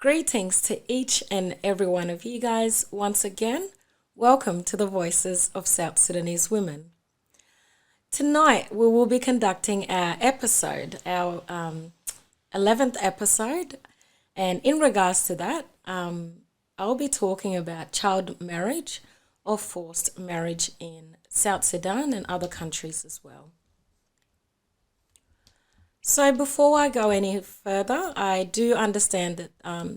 Greetings to each and every one of you guys once again. Welcome to the Voices of South Sudanese Women. Tonight we will be conducting our 11th episode, and in regards to that, I'll be talking about child marriage or forced marriage in South Sudan and other countries as well. So before I go any further, I do understand that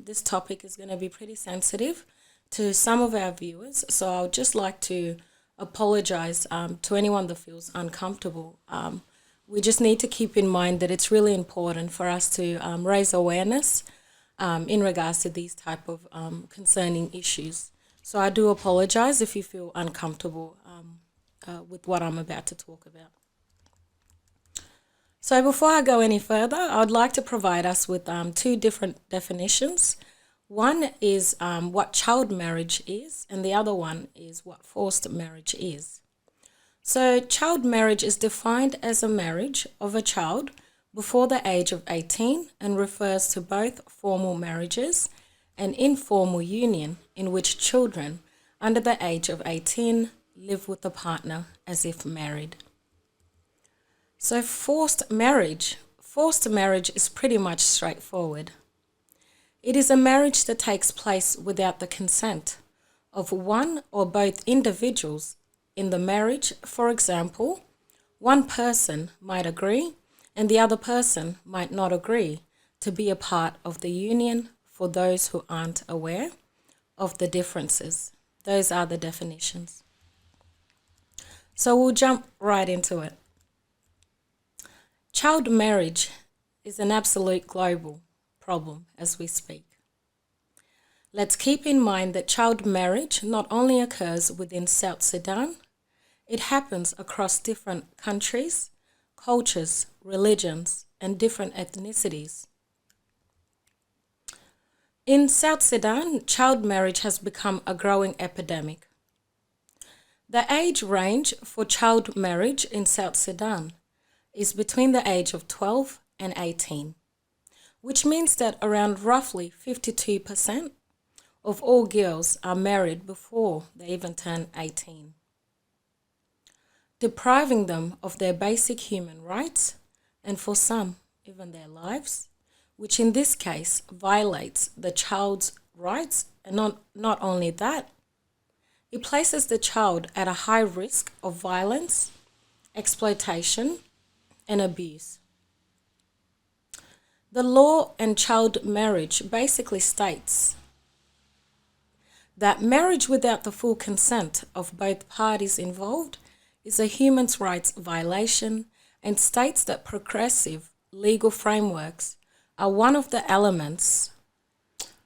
this topic is going to be pretty sensitive to some of our viewers. So I would just like to apologize to anyone that feels uncomfortable. We just need to keep in mind that it's really important for us to raise awareness in regards to these type of concerning issues. So I do apologize if you feel uncomfortable with what I'm about to talk about. So before I go any further, I would like to provide us with two different definitions. One is what child marriage is, and the other one is what forced marriage is. So child marriage is defined as a marriage of a child before the age of 18 and refers to both formal marriages and informal union in which children under the age of 18 live with the partner as if married. So forced marriage is pretty much straightforward. It is a marriage that takes place without the consent of one or both individuals in the marriage. For example, one person might agree and the other person might not agree to be a part of the union. For those who aren't aware of the differences, those are the definitions. So we'll jump right into it. Child marriage is an absolute global problem as we speak. Let's keep in mind that child marriage not only occurs within South Sudan, it happens across different countries, cultures, religions, and different ethnicities. In South Sudan, child marriage has become a growing epidemic. The age range for child marriage in South Sudan is between the age of 12 and 18, which means that around roughly 52% of all girls are married before they even turn 18, depriving them of their basic human rights and for some, even their lives, which in this case violates the child's rights. And not only that, it places the child at a high risk of violence, exploitation, and abuse. The law on child marriage basically states that marriage without the full consent of both parties involved is a human rights violation, and states that progressive legal frameworks are one of the elements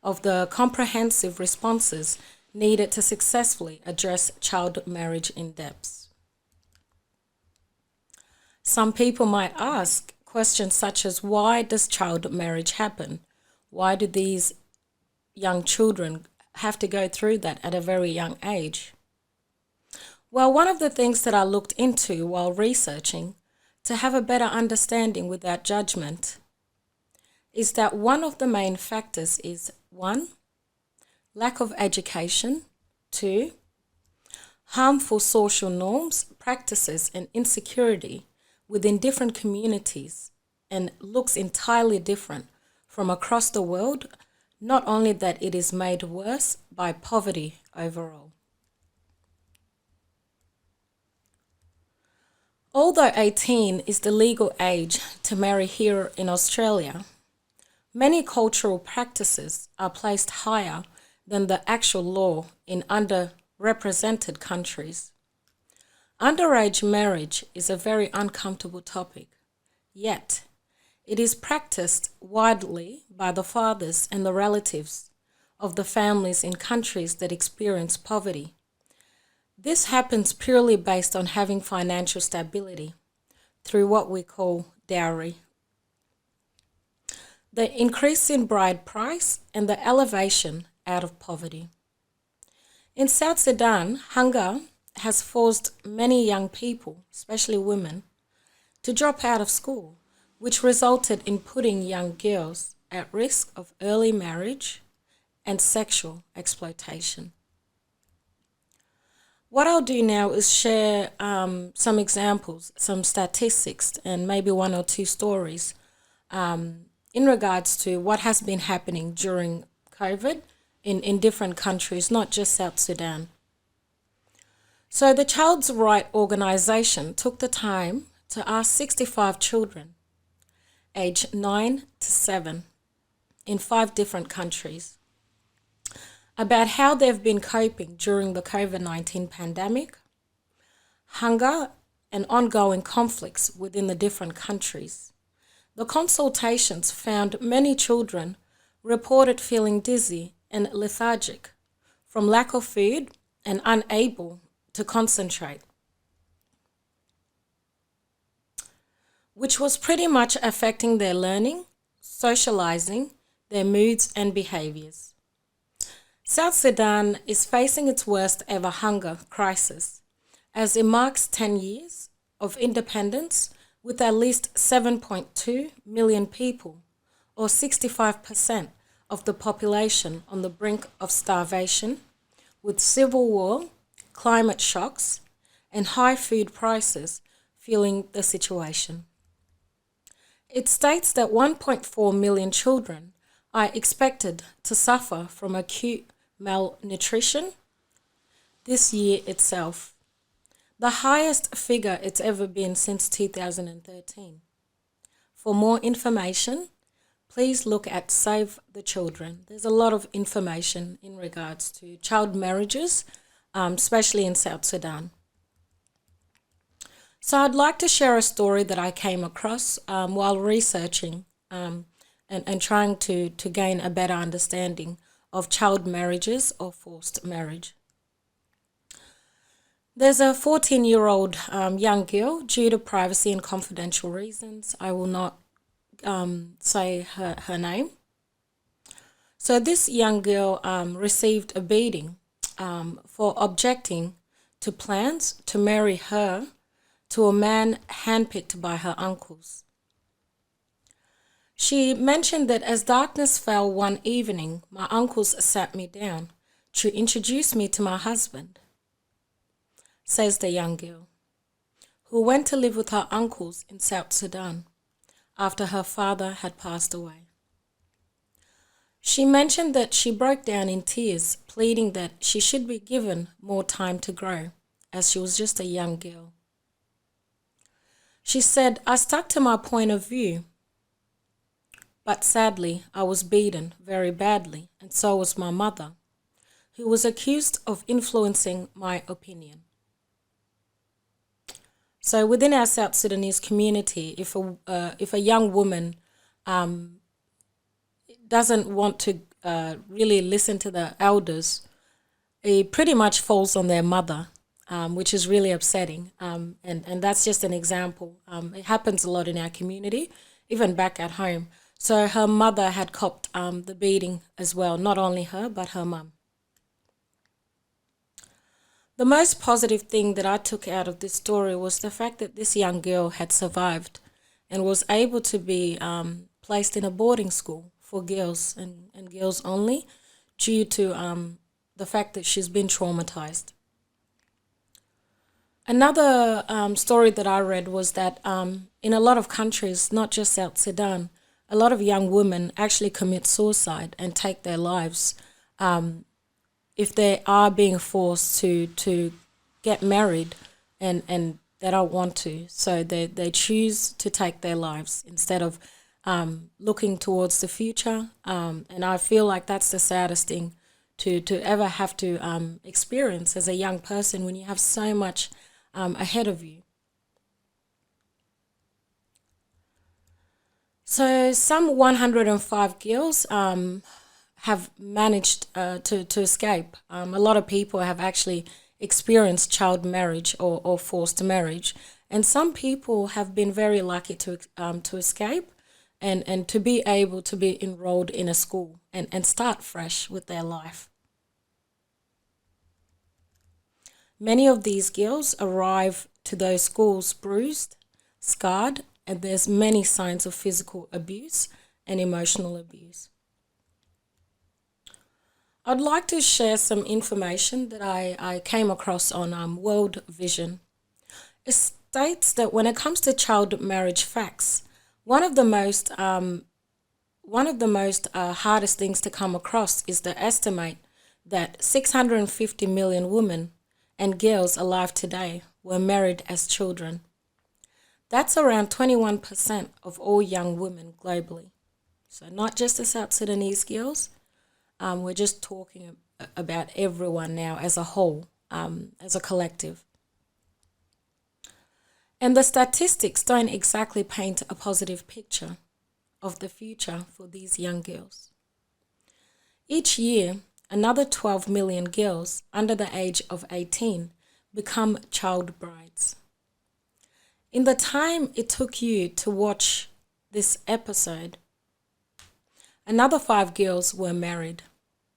of the comprehensive responses needed to successfully address child marriage in depth. Some people might ask questions such as, why does child marriage happen? Why do these young children have to go through that at a very young age? Well, one of the things that I looked into while researching to have a better understanding without judgment is that one of the main factors is 1, lack of education, 2, harmful social norms, practices, and insecurity within different communities, and looks entirely different from across the world, not only that it is made worse by poverty overall. Although 18 is the legal age to marry here in Australia, many cultural practices are placed higher than the actual law in underrepresented countries. Underage marriage is a very uncomfortable topic, yet it is practiced widely by the fathers and the relatives of the families in countries that experience poverty. This happens purely based on having financial stability through what we call dowry. The increase in bride price and the elevation out of poverty. In South Sudan, hunger has forced many young people, especially women, to drop out of school, which resulted in putting young girls at risk of early marriage and sexual exploitation. What I'll do now is share some examples, some statistics, and maybe one or two stories in regards to what has been happening during COVID in different countries, not just South Sudan. So the Child's Right Organization took the time to ask 65 children, aged 9 to 7, in 5 different countries, about how they've been coping during the COVID-19 pandemic, hunger, and ongoing conflicts within the different countries. The consultations found many children reported feeling dizzy and lethargic from lack of food and unable to concentrate, which was pretty much affecting their learning, socializing, their moods and behaviors. South Sudan is facing its worst ever hunger crisis as it marks 10 years of independence with at least 7.2 million people, or 65% of the population, on the brink of starvation, with civil war, climate shocks, and high food prices fueling the situation. It states that 1.4 million children are expected to suffer from acute malnutrition this year itself, the highest figure it's ever been since 2013. For more information, please look at Save the Children. There's a lot of information in regards to child marriages, especially in South Sudan. So I'd like to share a story that I came across while researching and trying to gain a better understanding of child marriages or forced marriage. There's a 14-year-old young girl. Due to privacy and confidential reasons, I will not say her name. So this young girl received a beating for objecting to plans to marry her to a man handpicked by her uncles. She mentioned that as darkness fell one evening, my uncles sat me down to introduce me to my husband, says the young girl, who went to live with her uncles in South Sudan after her father had passed away. She mentioned that she broke down in tears, pleading that she should be given more time to grow, as she was just a young girl. She said, I stuck to my point of view, but sadly, I was beaten very badly, and so was my mother, who was accused of influencing my opinion. So within our South Sudanese community, if a young woman doesn't want to really listen to the elders, it pretty much falls on their mother, which is really upsetting. And that's just an example. It happens a lot in our community, even back at home. So her mother had copped the beating as well, not only her, but her mum. The most positive thing that I took out of this story was the fact that this young girl had survived and was able to be placed in a boarding school for girls and girls only, due to the fact that she's been traumatized. Another story that I read was that in a lot of countries, not just South Sudan, a lot of young women actually commit suicide and take their lives if they are being forced to get married and they don't want to. So they choose to take their lives instead of looking towards the future. And I feel like that's the saddest thing to ever have to experience as a young person when you have so much ahead of you. So some 105 girls have managed to escape. A lot of people have actually experienced child marriage or forced marriage. And some people have been very lucky to escape and to be able to be enrolled in a school and start fresh with their life. Many of these girls arrive to those schools bruised, scarred, and there's many signs of physical abuse and emotional abuse. I'd like to share some information that I came across on World Vision. It states that when it comes to child marriage facts, one of the most hardest things to come across is the estimate that 650 million women and girls alive today were married as children. That's around 21% of all young women globally. So not just the South Sudanese girls, we're just talking about everyone now as a whole, as a collective. And the statistics don't exactly paint a positive picture of the future for these young girls. Each year, another 12 million girls under the age of 18 become child brides. In the time it took you to watch this episode, another 5 girls were married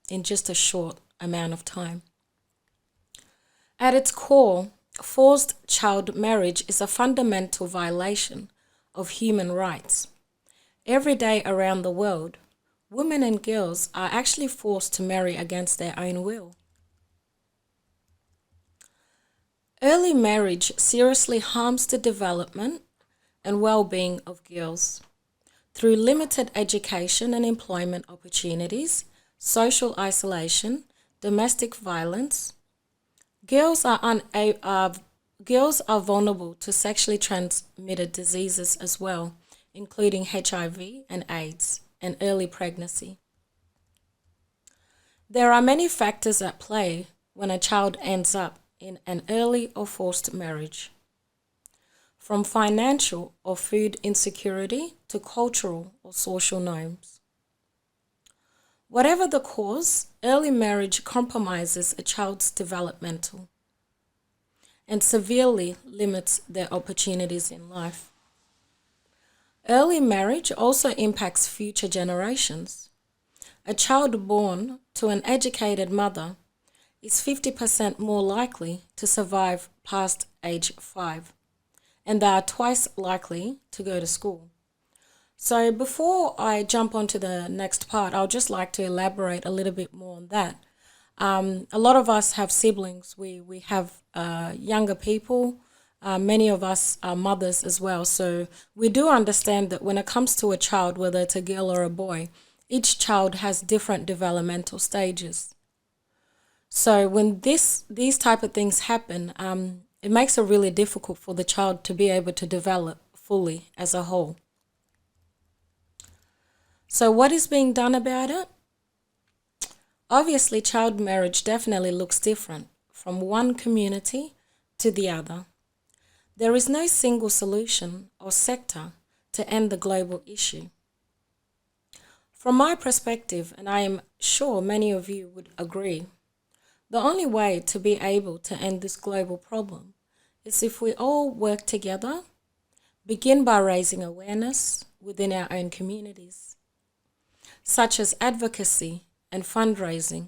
in just a short amount of time. At its core, forced child marriage is a fundamental violation of human rights. Every day around the world, women and girls are actually forced to marry against their own will. Early marriage seriously harms the development and well-being of girls. Through limited education and employment opportunities, social isolation, domestic violence, girls are vulnerable to sexually transmitted diseases as well, including HIV and AIDS and early pregnancy. There are many factors at play when a child ends up in an early or forced marriage, from financial or food insecurity to cultural or social norms. Whatever the cause, early marriage compromises a child's developmental and severely limits their opportunities in life. Early marriage also impacts future generations. A child born to an educated mother is 50% more likely to survive past age 5, and they are twice likely to go to school. So before I jump on to the next part, I'll just like to elaborate a little bit more on that. A lot of us have siblings. We have younger people. Many of us are mothers as well. So we do understand that when it comes to a child, whether it's a girl or a boy, each child has different developmental stages. So when these type of things happen, it makes it really difficult for the child to be able to develop fully as a whole. So what is being done about it? Obviously, child marriage definitely looks different from one community to the other. There is no single solution or sector to end the global issue. From my perspective, and I am sure many of you would agree, the only way to be able to end this global problem is if we all work together, begin by raising awareness within our own communities, such as advocacy and fundraising,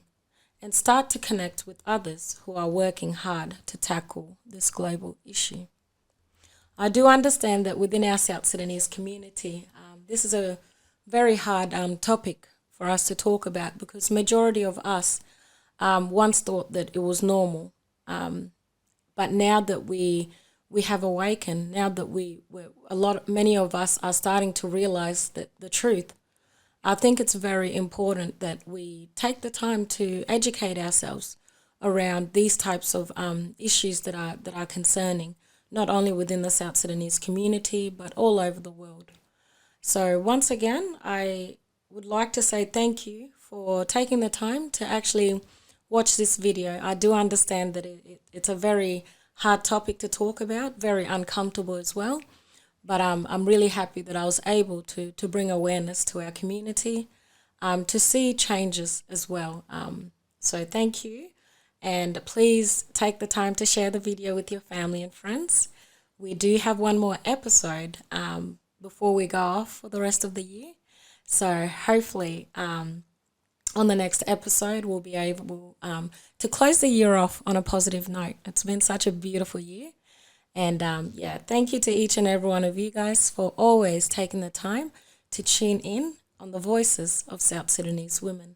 and start to connect with others who are working hard to tackle this global issue. I do understand that within our South Sudanese community, this is a very hard topic for us to talk about, because majority of us once thought that it was normal, but now that we have awakened, now that many of us are starting to realize that the truth, I think it's very important that we take the time to educate ourselves around these types of issues that are concerning, not only within the South Sudanese community, but all over the world. So once again, I would like to say thank you for taking the time to actually watch this video. I do understand that it's a very hard topic to talk about, very uncomfortable as well. But I'm really happy that I was able to bring awareness to our community, to see changes as well. So thank you. And please take the time to share the video with your family and friends. We do have one more episode before we go off for the rest of the year. So hopefully on the next episode, we'll be able to close the year off on a positive note. It's been such a beautiful year. And thank you to each and every one of you guys for always taking the time to tune in on the voices of South Sudanese women.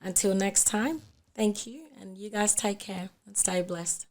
Until next time, thank you, and you guys take care and stay blessed.